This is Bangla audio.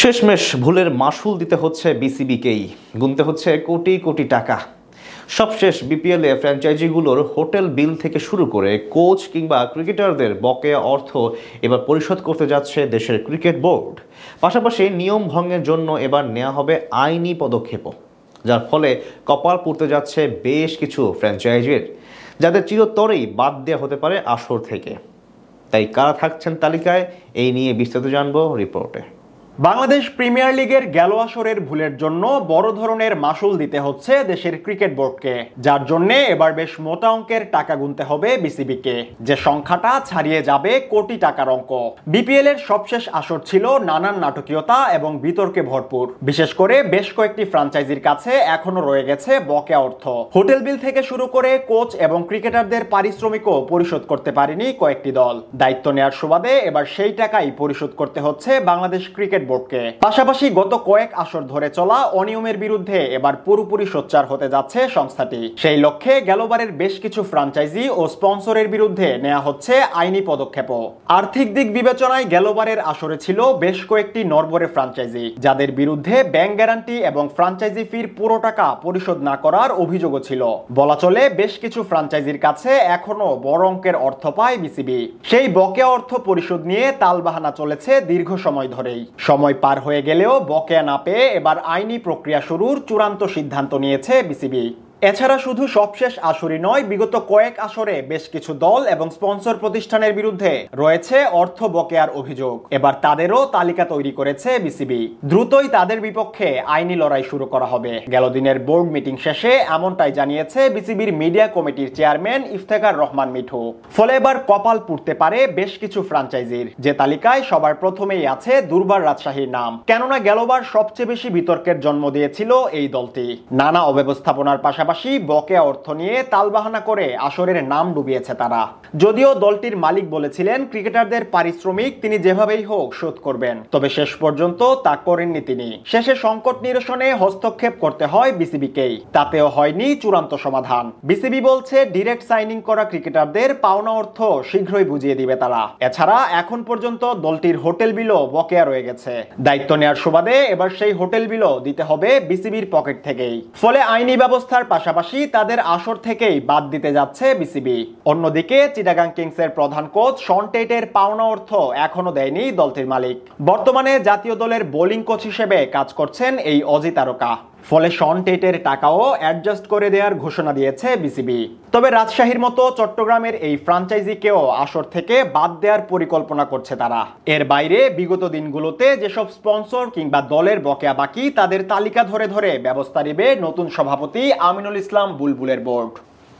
শেষমেশ ভুলের মাসুল দিতে হচ্ছে বিসিবিকেই, গুনতে হচ্ছে কোটি কোটি টাকা। সবশেষ বিপিএলে ফ্র্যাঞ্চাইজিগুলোর হোটেল বিল থেকে শুরু করে কোচ কিংবা ক্রিকেটারদের বকেয়া অর্থ এবার পরিশোধ করতে যাচ্ছে দেশের ক্রিকেট বোর্ড। পাশাপাশি নিয়ম ভঙ্গের জন্য এবার নেওয়া হবে আইনি পদক্ষেপও, যার ফলে কপাল পুড়তে যাচ্ছে বেশ কিছু ফ্র্যাঞ্চাইজির, যাদের চিরতরেই বাদ দেওয়া হতে পারে আসর থেকে। তাই কারা থাকছেন তালিকায়, এই নিয়ে বিস্তারিত জানবো রিপোর্টে। বাংলাদেশ প্রিমিয়ার লিগের গেল আসরের ভুলের জন্য বড় ধরনের মাসুল দিতে হচ্ছে দেশের ক্রিকেট বোর্ডকে, যার জন্য এবার বেশ মোটা অঙ্কের টাকা গুনতে হবে বিসিবিকে, যে সংখ্যাটা ছাড়িয়ে যাবে কোটি টাকার অঙ্ক। বিপিএল এর সবশেষ আসর ছিল নানান নাটকীয়তা এবং বিতর্কে ভরপুর। বিশেষ করে বেশ কয়েকটি ফ্র্যাঞ্চাইজির কাছে এখনো রয়ে গেছে বকেয়া অর্থ। হোটেল বিল থেকে শুরু করে কোচ এবং ক্রিকেটারদের পারিশ্রমিকও পরিশোধ করতে পারেনি কয়েকটি দল। দায়িত্ব নেওয়ার সুবাদে এবার সেই টাকাই পরিশোধ করতে হচ্ছে বাংলাদেশ ক্রিকেট বোর্ডকে। পাশাপাশি গত কয়েক আসর ধরে চলা অনিয়মের বিরুদ্ধে এবার পুরোপুরি সোচ্চার হতে যাচ্ছে সংস্থাটি। সেই লক্ষ্যে গেলবারের বেশ কিছু ফ্র্যাঞ্চাইজি ও স্পন্সরের বিরুদ্ধে নেওয়া হচ্ছে আইনি পদক্ষেপও। আর্থিক দিক বিবেচনায় গেলবারের আসরে ছিল বেশ কয়েকটি নড়বড়ে ফ্র্যাঞ্চাইজি, যাদের বিরুদ্ধে ব্যাংক গ্যারান্টি এবং ফ্র্যাঞ্চাইজি ফির পুরো টাকা পরিশোধ না করার অভিযোগও ছিল। বলা চলে বেশ কিছু ফ্র্যাঞ্চাইজির কাছে এখনো বড় অঙ্কের অর্থ পায় বিসিবি। সেই বকেয়া অর্থ পরিশোধ নিয়ে তালবাহানা চলেছে দীর্ঘ সময় ধরেই। সময় পার হয়ে গেলেও বকেয়া না পেয়ে এবার আইনি প্রক্রিয়া শুরুর চূড়ান্ত সিদ্ধান্ত নিয়েছে বিসিবি। এছাড়া শুধু সবশেষ আসরই নয়, বিগত কয়েক আসরে বেশ কিছু দল এবং স্পন্সর প্রতিষ্ঠানের বিরুদ্ধে রয়েছে অর্থ বকেয়ার অভিযোগ। এবার তাদেরও তালিকা তৈরি করেছে বিসিবি। দ্রুতই তাদের বিপক্ষে আইনি লড়াই শুরু করা হবে। গেল দিনের বোর্ড মিটিং শেষে এমনটাই জানিয়েছে বিসিবির মিডিয়া কমিটির চেয়ারম্যান ইফতেখার রহমান মিঠু। ফলে এবার কপাল পুড়তে পারে বেশ কিছু ফ্র্যাঞ্চাইজির, যে তালিকায় সবার প্রথমেই আছে দুর্বার রাজশাহীর নাম। কেননা গেলবার সবচেয়ে বেশি বিতর্কের জন্ম দিয়েছিল এই দলটি। নানা অব্যবস্থাপনার পাশাপাশি বকেয়া অর্থ নিয়ে তালবাহানা করে আসরের নাম ডুবিয়েছে তারা। যদিও দলটির মালিক বলেছিলেন ক্রিকেটারদের পারিশ্রমিক তিনি যেভাবেই হোক শোধ করবেন, তবে শেষ পর্যন্ত তা করেননি তিনি। শেষে সংকট নিরসনে হস্তক্ষেপ করতে হয় বিসিবিকেই, তাতেও হয়নি চূড়ান্ত সমাধান। বিসিবি বলছে ডিরেক্ট সাইনিং করা ক্রিকেটারদের পাওনা অর্থ শীঘ্রই বুঝিয়ে দিবে তারা। এছাড়া এখন পর্যন্ত দলটির হোটেল বিলও বকেয়া রয়ে গেছে। দায়িত্ব নেওয়ার সুবাদে এবার সেই হোটেল বিলও দিতে হবে বিসিবির পকেট থেকেই। ফলে আইনি ব্যবস্থার পাশাপাশি তাদের আসর থেকেই বাদ দিতে যাচ্ছে বিসিবি। অন্যদিকে চিটাগাং কিংসের প্রধান কোচ শন টেটের পাওনা অর্থ এখনো দেয়নি দলটির মালিক। বর্তমানে জাতীয় দলের বোলিং কোচ হিসেবে কাজ করছেন এই অজি তারকা। ফলে শন টেটের টাকাও অ্যাডজাস্ট করে দেওয়ার ঘোষণা দিয়েছে বিসিবি। তবে রাজশাহীর মতো চট্টগ্রামের এই ফ্র্যাঞ্চাইজিকেও আসর থেকে বাদ দেওয়ার পরিকল্পনা করছে তারা। এর বাইরে বিগত দিনগুলোতে যেসব স্পন্সর কিংবা দলের বকেয়া বাকি, তাদের তালিকা ধরে ধরে ব্যবস্থা নেবে নতুন সভাপতি আমিনুল ইসলাম বুলবুলের বোর্ড।